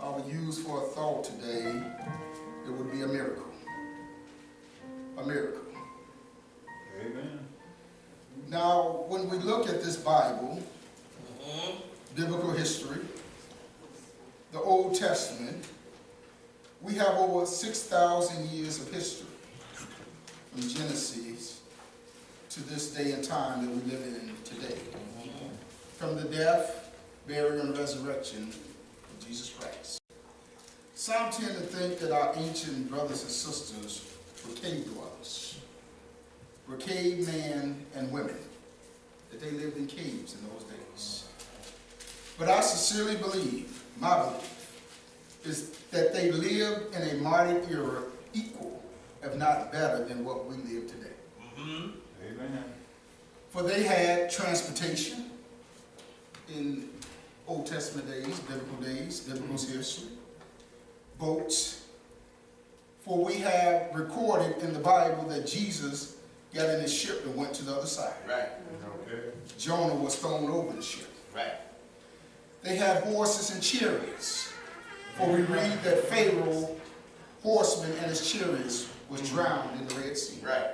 I would use for a thought today, it would be a miracle. A miracle. Amen. Now, when we look at this Bible, biblical history, the Old Testament, we have over 6,000 years of history from Genesis to this day and time that we live in today. From the death, burial, and resurrection of Jesus Christ. Some tend to think that our ancient brothers and sisters were cave dwellers, were cavemen and women, that they lived in caves in those days. But I sincerely believe, my belief, is that they lived in a modern era equal, if not better, than what we live today. Amen. For they had transportation in Old Testament days, biblical history, boats. For we have recorded in the Bible that Jesus got in his ship and went to the other side. Right. Okay. Jonah was thrown over the ship. Right. They had horses and chariots. For we read that Pharaoh, horsemen and his chariots, was drowned in the Red Sea. Right.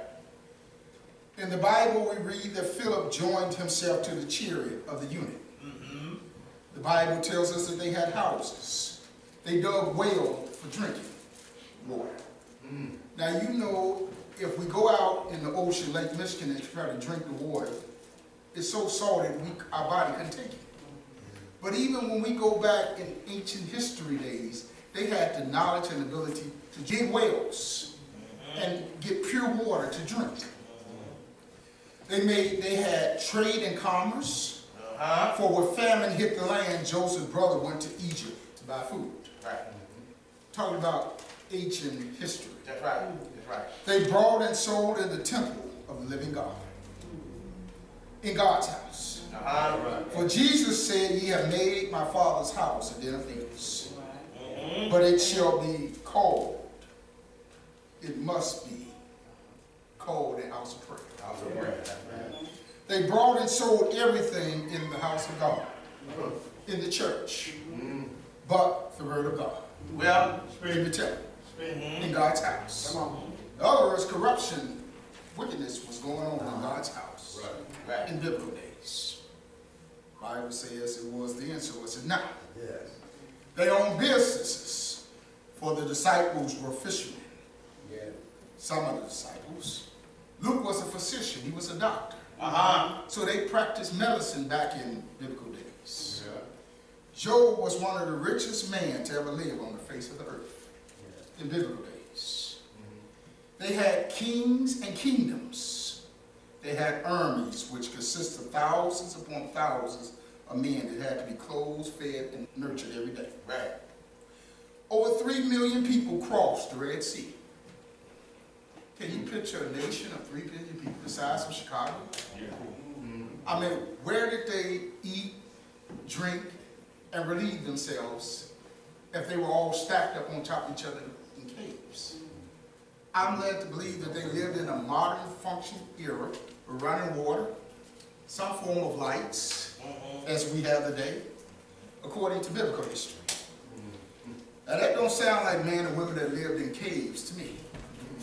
In the Bible, we read that Philip joined himself to the chariot of the eunuch. The Bible tells us that they had houses. They dug wells for drinking water. Now, you know, if we go out in the ocean, Lake Michigan, and try to drink the water, it's so salty our body can take it. But even when we go back in ancient history days, they had the knowledge and ability to dig wells and get pure water to drink. They had trade and commerce. For when famine hit the land, Joseph's brother went to Egypt to buy food. Right. Talking about ancient history. That's right. That's right. They brought and sold in the temple of the living God. In God's house. For Jesus said, ye have made my Father's house a den of thieves. But it shall be called, it must be called a house of prayer. House of prayer. They brought and sold everything in the house of God, in the church, but the word of God. Well, In the temple, in God's house. In other words, corruption, wickedness was going on in God's house right. in biblical days. The Bible says it was then, so is it now. Yes. They owned businesses, for the disciples were fishermen. Yeah. Some of the disciples. Luke was a physician, he was a doctor. So they practiced medicine back in biblical days. Yeah. Job was one of the richest men to ever live on the face of the earth in biblical days. They had kings and kingdoms. They had armies which consist of thousands upon thousands of men that had to be clothed, fed, and nurtured every day. Right. Over 3 million people crossed the Red Sea. Can you picture a nation of 3 billion people the size of Chicago? Yeah. I mean, where did they eat, drink, and relieve themselves if they were all stacked up on top of each other in caves? I'm led to believe that they lived in a modern functioning era with running water, some form of lights, as we have today, according to biblical history. Now that don't sound like men and women that lived in caves to me.